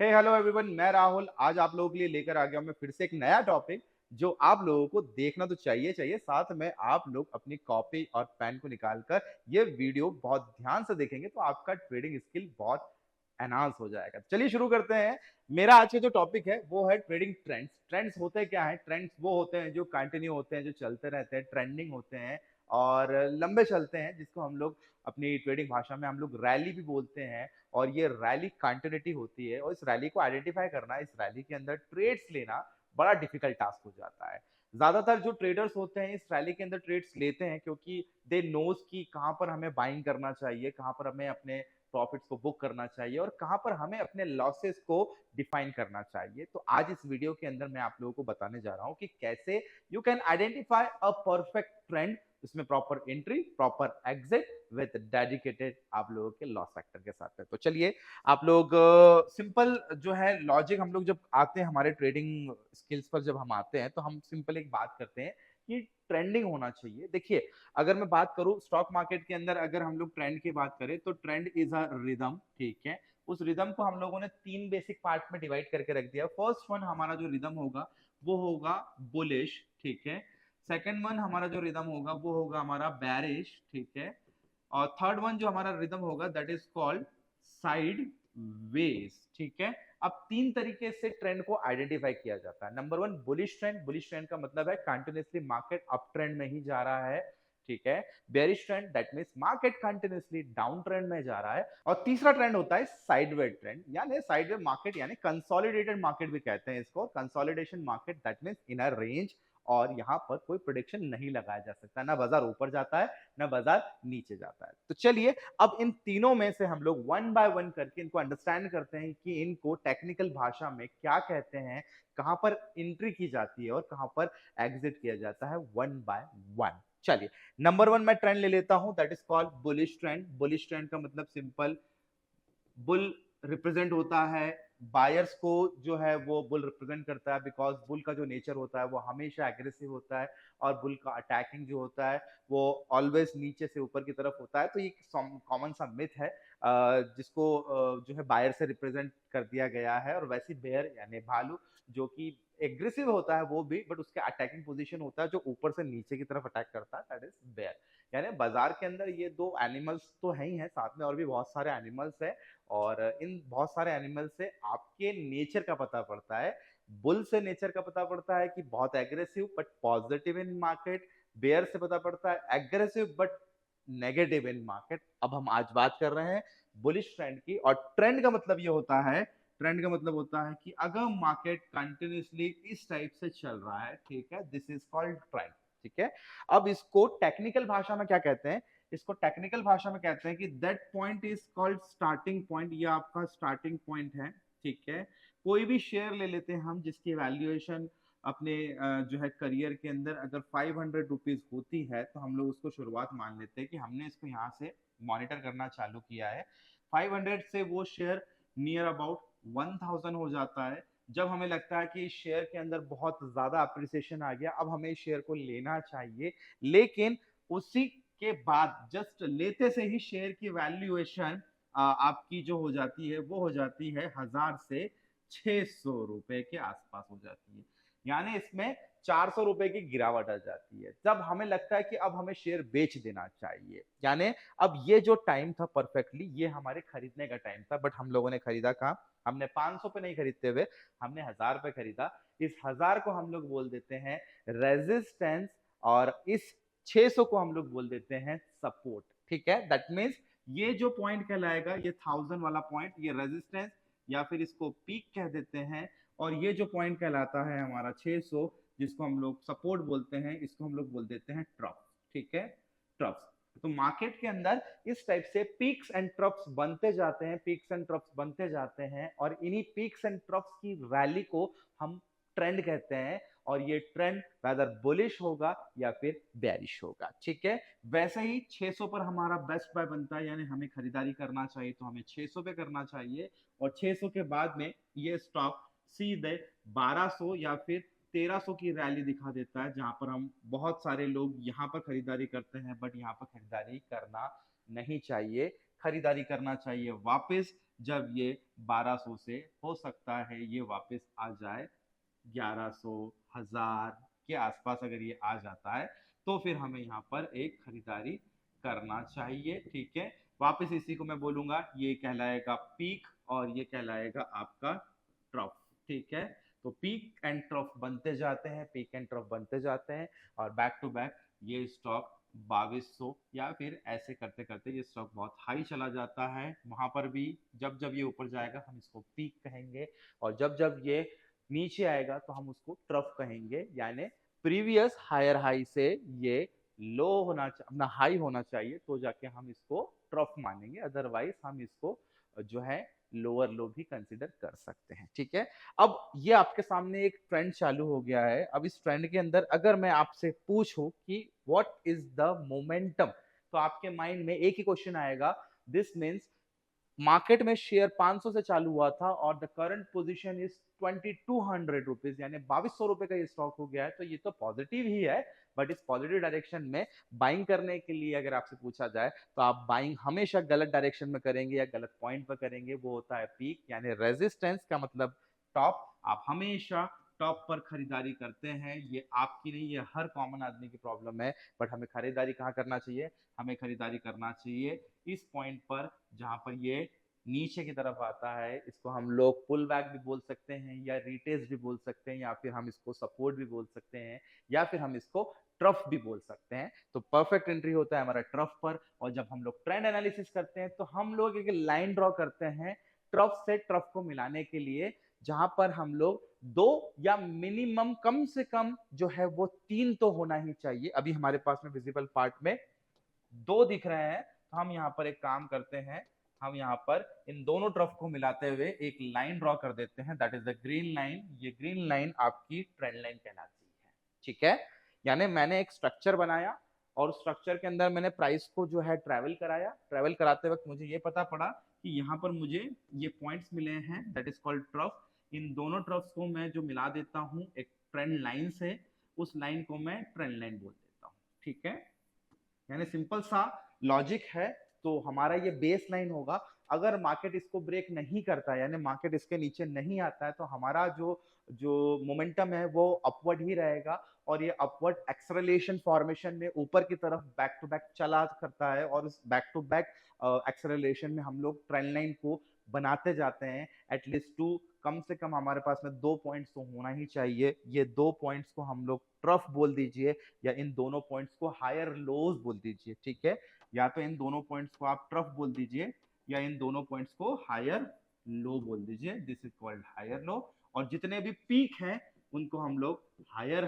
हे hello everyone, मैं राहुल आज आप लोगों के लिए लेकर आ गया हूं मैं फिर से एक नया टॉपिक जो आप लोगों को देखना तो चाहिए साथ में आप लोग अपनी कॉपी और पेन को निकालकर ये वीडियो बहुत ध्यान से देखेंगे तो आपका ट्रेडिंग स्किल बहुत एनहांस हो जाएगा। चलिए शुरू करते हैं। मेरा आज का जो टॉपिक है वो है ट्रेडिंग ट्रेंड्स। ट्रेंड्स होते क्या है? ट्रेंड्स वो होते हैं जो कंटिन्यू होते हैं, जो चलते रहते हैं, ट्रेंडिंग होते हैं और लंबे चलते हैं, जिसको हम लोग अपनी ट्रेडिंग भाषा में हम लोग रैली भी बोलते हैं। और ये रैली कंटिन्यूटी होती है और इस रैली को आइडेंटिफाई करना, इस रैली के अंदर ट्रेड्स लेना बड़ा डिफिकल्ट टास्क हो जाता है। ज्यादातर जो ट्रेडर्स होते हैं इस रैली के अंदर ट्रेड्स लेते हैं क्योंकि दे नोज कि कहां पर हमें बाइंग करना चाहिए, कहां पर हमें अपने प्रॉफिट्स को बुक करना चाहिए और कहां पर हमें अपने लॉसेस को डिफाइन करना चाहिए। तो आज इस वीडियो के अंदर मैं आप लोगों को बताने जा रहा हूं कि कैसे you can identify a perfect trend, इसमें proper entry, proper exit with dedicated आप लोगों के लॉस फैक्टर के साथ है। तो चलिए आप लोग सिंपल जो है लॉजिक, हम लोग जब आते हैं हमारे ट्रेडिंग स्किल्स पर, जब हम आते हैं तो हम सिंपल एक बात करते हैं कि ट्रेंडिंग होना चाहिए। देखिए, अगर मैं बात करूं स्टॉक मार्केट के अंदर, अगर हम लोग ट्रेंड की बात करें तो ट्रेंड इज अ रिदम, ठीक है। उस रिदम को हम लोगों ने तीन बेसिक पार्ट में डिवाइड करके रख दिया। फर्स्ट वन हमारा जो रिदम होगा वो होगा बुलिश, ठीक है। सेकंड वन हमारा जो रिदम होगा वो होगा हमारा बैरिश, ठीक है। और थर्ड वन जो हमारा रिदम होगा that is called sideways, ठीक है। अब तीन तरीके से ट्रेंड को आइडेंटिफाई किया जाता है। Number one bullish trend. Bullish trend का मतलब है कंटिन्यूसली मार्केट अप ट्रेंड में ही जा रहा है, ठीक है। Bearish trend that means market continuously down trend में जा रहा है। और तीसरा ट्रेंड होता है साइडवेज ट्रेंड, यानी साइडवे मार्केट, यानी कंसोलिडेटेड मार्केट भी कहते हैं इसको। Consolidation market that means in a range, और यहां पर कोई प्रोडिक्शन नहीं लगाया जा सकता, ना बाजार ऊपर जाता है ना बाजार नीचे जाता है। तो चलिए अब इन तीनों में से हम लोग वन बाय वन करके इनको अंडरस्टैंड करते हैं कि इनको टेक्निकल भाषा में क्या कहते हैं, कहां पर एंट्री की जाती है और कहां पर एग्जिट किया जाता है, वन बाय वन। चलिए, नंबर वन मैं ट्रेंड ले लेता हूं, that is called bullish trend. Bullish trend का मतलब सिंपल, बुल रिप्रेजेंट होता है बायर्स को, जो है वो बुल रिप्रेजेंट करता है बिकॉज बुल का जो नेचर होता है वो हमेशा एग्रेसिव होता है और बुल का अटैकिंग जो होता है वो ऑलवेज नीचे से ऊपर की तरफ होता है। तो ये कॉमन सा मिथ है जिसको जो है बायर से रिप्रेजेंट कर दिया गया है। और वैसी बेयर यानी भालू जो कि एग्रेसिव होता है वो भी, बट उसके अटैकिंग पोजीशन होता है जो ऊपर से नीचे की तरफ अटैक करता है, दैट इज बेयर। यानी बाजार के अंदर ये दो एनिमल्स तो है ही है, साथ में और भी बहुत सारे एनिमल्स है। और इन बहुत सारे एनिमल से आपके नेचर का पता पड़ता है। बुल से नेचर का पता पड़ता है कि बहुत aggressive but positive in market. Bear से पता पड़ता है aggressive but negative in market. अब हम आज बात कर रहे हैं बुलिश ट्रेंड की। और ट्रेंड का मतलब ये होता है, ट्रेंड का मतलब होता है कि अगर मार्केट कंटिन्यूसली इस टाइप से चल रहा है, ठीक है, दिस इज कॉल्ड ट्रेंड, ठीक है। अब इसको टेक्निकल भाषा में क्या कहते हैं? इसको टेक्निकल भाषा में कहते हैं कि that point is called starting point. ये आपका स्टार्टिंग पॉइंट है, ठीक है। कोई भी शेयर ले लेते हैं हम जिसकी वैल्यूएशन अपने जो है करियर के अंदर अगर 500 रुपीज होती है तो हम लोग उसको शुरुआत मान लेते हैं कि हमने इसको यहाँ से मॉनिटर करना चालू किया है। 500 से वो शेयर नियर अबाउट 1000 हो जाता है। जब हमें लगता है कि इस शेयर के अंदर बहुत ज्यादा अप्रिसिएशन आ गया, अब हमें इस शेयर को लेना चाहिए, लेकिन उसी के बाद जस्ट लेते से ही शेयर की वैल्यूएशन आपकी जो हो जाती है वो हो जाती है 1000 से 600 रुपए के आसपास हो जाती है। यानी इसमें 400 रुपए की गिरावट आ जाती है। जब हमें लगता है कि अब हमें शेयर बेच देना चाहिए, यानी अब ये जो टाइम था परफेक्टली ये हमारे खरीदने का टाइम था, बट हम लोगों ने खरीदा कहाँ? हमने 500 पे नहीं खरीदते हुए हमने 1000 पे खरीदा। इस 1000 को हम लोग बोल देते हैं रेजिस्टेंस और इस 600 को हम लोग बोल देते हैं सपोर्ट, ठीक है। दैट मीन्स ये जो पॉइंट कहलाएगा, ये 1000 वाला पॉइंट, ये रेजिस्टेंस या फिर इसको पीक कह देते हैं। और ये जो पॉइंट कहलाता है हमारा 600, जिसको हम लोग सपोर्ट बोलते हैं, इसको हम लोग बोल देते हैं ट्रफ, ठीक है, ट्रफ। तो मार्केट के अंदर इस टाइप से पीक्स एंड ट्रफ्स बनते जाते हैं, पीक्स एंड ट्रफ्स बनते जाते हैं, और इन्हीं पीक्स एंड ट्रफ्स की रैली को हम ट्रेंड कहते हैं। और ये ट्रेंड वेदर बुलिश होगा या फिर बेरिश होगा, ठीक है। वैसे ही 600 पर हमारा बेस्ट बाय बनता है, यानी हमें खरीदारी करना चाहिए तो हमें 600 पे करना चाहिए। और 600 के बाद में ये स्टॉक सीधे 1200 या फिर 1300 की रैली दिखा देता है, जहां पर हम बहुत सारे लोग यहाँ पर खरीदारी करते हैं, बट यहाँ पर खरीदारी करना नहीं चाहिए। खरीदारी करना चाहिए वापस जब ये 1200 से हो सकता है ये वापस आ जाए 1100, 1000 के आसपास अगर ये आ जाता है तो फिर हमें यहाँ पर एक खरीदारी करना चाहिए। ठीक है, वापस इसी को मैं बोलूंगा, ये कहलाएगा पीक और ये कहलाएगा आपका ट्रफ। ठीक है, तो पीक एंड ट्रफ बनते जाते हैं, पीक एंड ट्रफ बनते जाते हैं, और बैक टू बैक ये स्टॉक 2200 या फिर ऐसे करते करते ये स्टॉक बहुत हाई चला जाता है। वहां पर भी जब जब ये ऊपर जाएगा हम इसको पीक कहेंगे, और जब जब ये नीचे आएगा तो हम उसको ट्रफ कहेंगे, यानी प्रीवियस हायर हाई से ये लो होना, अपना हाई होना चाहिए, तो जाके हम इसको ट्रफ मानेंगे, अदरवाइज हम इसको जो है लोअर लो भी कंसिडर कर सकते हैं। ठीक है, अब ये आपके सामने एक ट्रेंड चालू हो गया है। अब इस ट्रेंड के अंदर अगर मैं आपसे पूछूं कि व्हाट इज द मोमेंटम, तो आपके माइंड में एक ही क्वेश्चन आएगा, दिस मीन्स मार्केट में शेयर 500 से चालू हुआ था और the current position is 2200 rupees, यानी 2200 रुपए का ये स्टॉक हो गया है, तो ये तो पॉजिटिव ही है। बट इस पॉजिटिव डायरेक्शन में बाइंग करने के लिए अगर आपसे पूछा जाए तो आप बाइंग हमेशा गलत डायरेक्शन में करेंगे या गलत पॉइंट पर करेंगे, वो होता है पीक, यानी रेजिस्टेंस का मतलब टॉप। आप हमेशा टॉप पर खरीदारी करते हैं, ये आपकी नहीं, ये हर कॉमन आदमी की प्रॉब्लम है। बट हमें खरीदारी कहाँ करना चाहिए, हमें खरीदारी करना चाहिए इस पॉइंट पर जहां पर ये नीचे की तरफ आता है। इसको हम लोग पुल बैक भी बोल सकते हैं, या रिटेस्ट भी बोल सकते हैं, या फिर हम इसको सपोर्ट भी बोल सकते हैं, या फिर हम इसको ट्रफ भी बोल सकते हैं। तो परफेक्ट एंट्री होता है हमारा ट्रफ पर, और जब हम लोग ट्रेंड एनालिसिस करते हैं तो हम लोग एक लाइन ड्रॉ करते हैं ट्रफ से ट्रफ को मिलाने के लिए, जहां पर हम लोग दो या मिनिमम कम से कम जो है वो तीन तो होना ही चाहिए। अभी हमारे पास में विजिबल पार्ट में दो दिख रहे हैं, तो हम यहाँ पर एक काम करते हैं, हम यहाँ पर इन दोनों ट्रफ को मिलाते हुए एक लाइन ड्रॉ कर देते हैं, that is the green line. ये ग्रीन लाइन आपकी ट्रेंड लाइन कहलाती है। ठीक है, यानी मैंने एक स्ट्रक्चर बनाया और स्ट्रक्चर के अंदर मैंने प्राइस को जो है ट्रैवल कराया। ट्रैवल कराते वक्त मुझे ये पता पड़ा कि यहाँ पर मुझे ये पॉइंट्स मिले हैं, दैट इज कॉल्ड ट्रफ। इन दोनों ट्रफ्स को मैं जो मिला देता हूँ एक ट्रेंड लाइन से, उस लाइन को मैं ट्रेंड लाइन बोल देता हूँ। ठीक है, यानी सिंपल सा लॉजिक है। तो हमारा ये बेस लाइन होगा, अगर मार्केट इसको ब्रेक नहीं करता, यानी मार्केट इसके नीचे नहीं आता है, तो हमारा जो जो मोमेंटम है वो अपवर्ड ही रहेगा, और ये अपवर्ड एक्सेलरेशन फॉर्मेशन में ऊपर की तरफ बैक टू बैक चला करता है, और उस बैक टू बैक एक्सेलरेशन में हम लोग ट्रेंड लाइन को बनाते जाते हैं। एटलीस्ट टू, कम से कम हमारे पास में 2 पॉइंट्स तो होना ही चाहिए। ये 2 पॉइंट्स को हम लोग ट्रफ बोल दीजिए, या इन दोनों पॉइंट्स को हायर लोज बोल दीजिए। ठीक है, या तो इन दोनों पॉइंट्स को आप ट्रफ बोल दीजिए, या इन दोनों पॉइंट्स को हायर लो बोल दीजिए, this is called higher low. और जितने भी पीक हैं उनको हम लोग हायर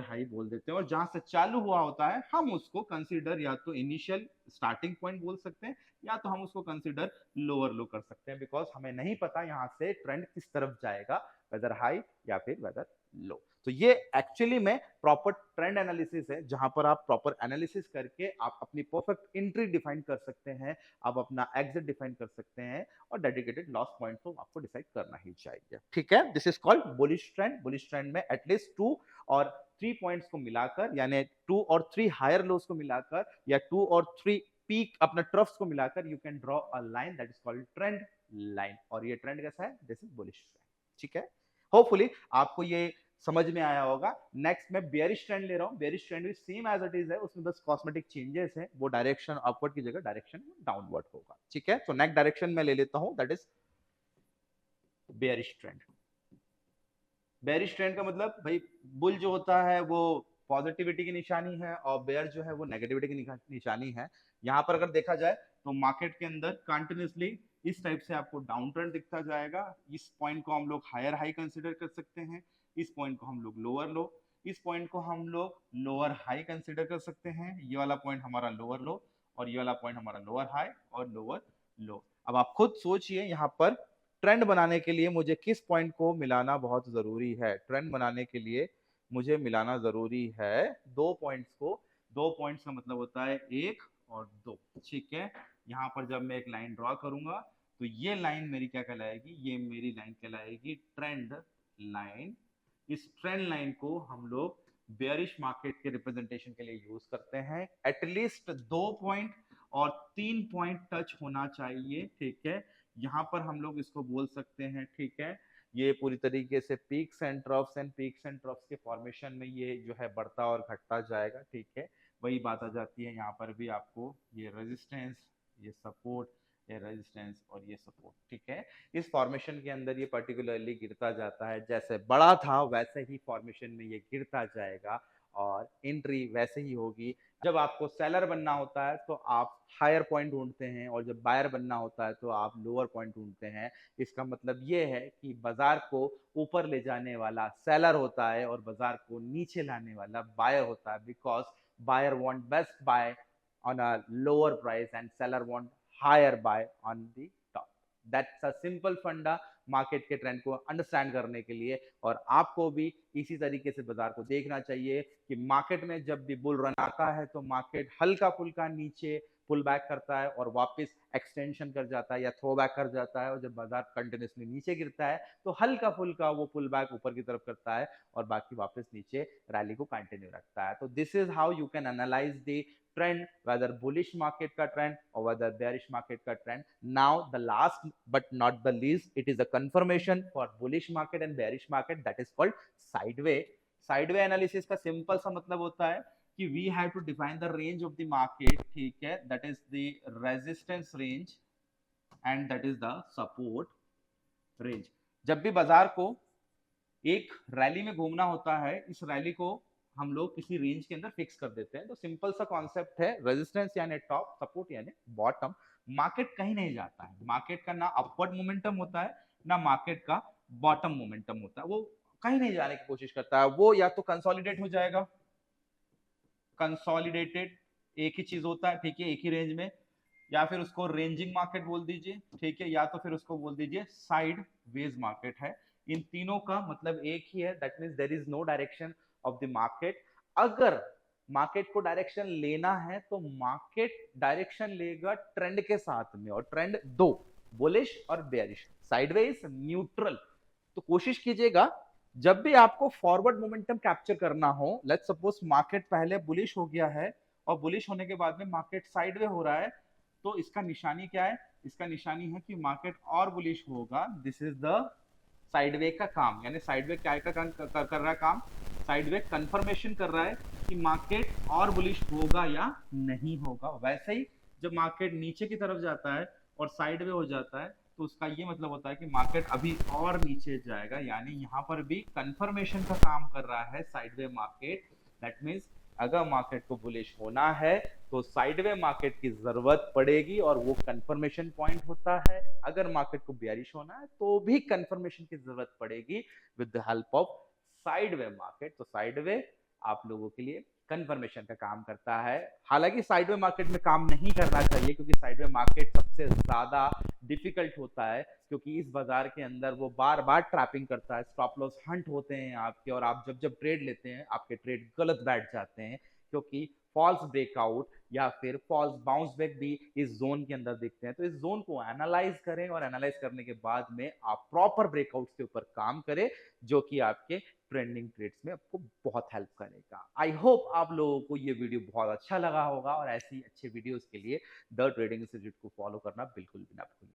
हाई बोल देते हैं, और जहां से चालू हुआ होता है हम उसको कंसीडर या तो इनिशियल स्टार्टिंग पॉइंट बोल सकते हैं, या तो हम उसको कंसीडर लोअर लो कर सकते हैं, बिकॉज हमें नहीं पता यहाँ से ट्रेंड किस तरफ जाएगा, वेदर हाई या फिर वेदर लो। तो ये एक्चुअली में प्रॉपर ट्रेंड एनालिसिस है, जहां पर आप प्रॉपर एनालिसिस करके आप अपनी परफेक्ट एंट्री डिफाइन कर सकते हैं, आप अपना एग्जिट डिफाइन कर सकते हैं, और डेडिकेटेड लॉस पॉइंट तो आपको डिसाइड करना ही चाहिए। ठीक है, this is called bullish trend. Bullish trend में एटलीस्ट 2 और 3 पॉइंट्स को मिलाकर, यानी 2 और 3 हायर लोस को मिलाकर, या 2 और 3 पीक अपना ट्रफ्स को मिलाकर, you can draw a line that is called trend line. और ये ट्रेंड कैसा है, दिस इज बुलिश ट्रेंड। ठीक है, होपफुली आपको ये समझ में आया होगा। नेक्स्ट मैं बेयरिश ट्रेंड ले रहा हूं। बेयरिश ट्रेंड भी सेम एज इट इज है, उसमें बस कॉस्मेटिक चेंजेस है, वो डायरेक्शन अपवर्ड की जगह डायरेक्शन डाउनवर्ड होगा। ठीक है, तो नेक्स्ट डायरेक्शन में ले लेता हूं, that is bearish trend. Bearish trend का मतलब भाई, बुल जो होता है वो पॉजिटिविटी की निशानी है, और बेयर जो है वो नेगेटिविटी की निशानी है। यहाँ पर अगर देखा जाए तो मार्केट के अंदर कंटिन्यूसली इस टाइप से आपको डाउन ट्रेंड दिखता जाएगा। इस पॉइंट को हम लोग हायर हाई कंसिडर कर सकते हैं, इस पॉइंट को हम लोग लोअर लो, इस पॉइंट को हम लोग लोअर हाई कंसिडर कर सकते हैं। ये वाला पॉइंट हमारा लोअर लो, और ये वाला पॉइंट हमारा लोअर हाई और लोअर लो। अब आप खुद सोचिए, यहाँ पर ट्रेंड बनाने के लिए मुझे किस पॉइंट को मिलाना बहुत जरूरी है। ट्रेंड बनाने के लिए मुझे मिलाना जरूरी है 2 पॉइंट्स को। 2 पॉइंट्स का मतलब होता है 1 और 2। ठीक है, यहाँ पर जब मैं एक लाइन ड्रॉ करूंगा तो ये लाइन मेरी क्या कहलाएगी, ये मेरी लाइन कहलाएगी ट्रेंड लाइन। इस ट्रेंड लाइन को हम लोग बेयरिश मार्केट के रिप्रेजेंटेशन के लिए यूज करते हैं। एटलीस्ट 2 पॉइंट और 3 पॉइंट टच होना चाहिए, ठीक है। यहाँ पर हम लोग इसको बोल सकते हैं, ठीक है, ये पूरी तरीके से पीक्स एंड ट्रफ्स के फॉर्मेशन में ये जो है बढ़ता और घटता जाएगा, ठीक है। वही बात आ जाती है यहाँ पर भी आपको ये रेजिस्टेंस, ये सपोर्ट, ये रेजिस्टेंस और ये सपोर्ट, ठीक है। इस फॉर्मेशन के अंदर ये पर्टिकुलरली गिरता जाता है, जैसे बड़ा था वैसे ही फॉर्मेशन में ये गिरता जाएगा और एंट्री वैसे ही होगी। जब आपको सेलर बनना होता है तो आप हायर पॉइंट ढूंढते हैं और जब बायर बनना होता है तो आप लोअर पॉइंट ढूंढते हैं। इसका मतलब ये है कि बाजार को ऊपर ले जाने वाला सेलर होता है और बाजार को नीचे लाने वाला बायर होता है, because buyer want best buy on a lower price and seller want higher buy on the top. That's a simple फंडा मार्केट के ट्रेंड को अंडरस्टैंड करने के लिए। और आपको भी इसी तरीके से बाजार को देखना चाहिए कि मार्केट में जब भी बुल रन आता है तो मार्केट हल्का फुल्का नीचे पुल बैक करता है और वापस एक्सटेंशन कर जाता है या थ्रो बैक कर जाता है, और जब बाजार कंटिन्यूसली नीचे गिरता है तो हल्का फुल्का वो पुल बैक ऊपर की तरफ करता है और बाकी वापस नीचे रैली को कंटिन्यू रखता है। तो this is how you can analyse the trend, whether bullish market ka trend or whether bearish market ka trend. Now the last but not the least, it is a confirmation for bullish market and bearish market, that is called sideway analysis का simple सा मतलब होता है कि we have to define the range of the market, ठीक है, that is the resistance range and that is the support range। जब भी बाजार को एक रैली में घूमना होता है, इस रैली को हम लोग किसी रेंज के अंदर फिक्स कर देते हैं। तो सिंपल सा कॉन्सेप्ट है, रेजिस्टेंस यानी टॉप, सपोर्ट यानी बॉटम। मार्केट कहीं नहीं जाता है, मार्केट का ना अपवर्ड मोमेंटम होता है ना मार्केट का बॉटम मोमेंटम होता है, वो कहीं नहीं जाने की कोशिश करता है। वो या तो कंसोलिडेट हो जाएगा, कंसोलिडेटेड एक ही चीज होता है, ठीक है, एक ही रेंज में, या फिर उसको रेंजिंग मार्केट बोल दीजिए, ठीक है, या तो फिर उसको बोल दीजिए साइड वेज मार्केट है। इन तीनों का मतलब एक ही है, that means there is no direction of the market. अगर मार्केट को डायरेक्शन लेना है तो मार्केट डायरेक्शन लेगा ट्रेंड के साथ में, और ट्रेंड दो, बुलिश और बेयरिश, साइडवेज, न्यूट्रल। तो कोशिश कीजिएगा जब भी आपको फॉरवर्ड मोमेंटम कैप्चर करना हो, लेट्स सपोज मार्केट पहले बुलिश हो गया है और बुलिश होने के बाद में मार्केट साइडवे हो रहा है, तो इसका निशानी क्या है? इसका निशानी है कि मार्केट और बुलिश होगा, दिस इज द साइडवे का काम। यानी साइडवे क्या का कर रहा है काम? साइडवे कंफर्मेशन कर रहा है कि मार्केट और बुलिश होगा या नहीं होगा। वैसे ही जब मार्केट नीचे की तरफ जाता है और साइडवे हो जाता है तो उसका ये मतलब होता है कि मार्केट अभी और नीचे जाएगा, यानी यहाँ पर भी कंफर्मेशन का काम कर रहा है साइडवे मार्केट। दैट मीन्स अगर मार्केट को बुलिश होना है तो साइडवे मार्केट की जरूरत पड़ेगी और वो कंफर्मेशन पॉइंट होता है। अगर मार्केट को बेयरिश होना है तो भी कंफर्मेशन की जरूरत पड़ेगी with the help of sideway market. तो साइडवे आप लोगों के लिए कंफर्मेशन का काम करता है। हालांकि साइडवे मार्केट में काम नहीं करना चाहिए क्योंकि साइडवे मार्केट सबसे ज्यादा डिफिकल्ट होता है, क्योंकि इस बाजार के अंदर वो बार बार ट्रैपिंग करता है, स्टॉप लॉस हंट होते हैं आपके, और आप जब जब ट्रेड लेते हैं आपके ट्रेड गलत बैठ जाते हैं, क्योंकि फॉल्स ब्रेकआउट या फिर फॉल्स बाउंस बैक भी इस जोन के अंदर दिखते हैं। तो इस जोन को एनालाइज करें और एनालाइज करने के बाद में आप प्रॉपर ब्रेकआउट्स के ऊपर काम करें, जो कि आपके ट्रेंडिंग ट्रेड्स में आपको बहुत हेल्प करेगा। आई होप आप लोगों को ये वीडियो बहुत अच्छा लगा होगा, और ऐसी अच्छे वीडियोस के लिए द ट्रेडिंग इंस्टीट्यूट को फॉलो करना बिल्कुल भी ना भूलें।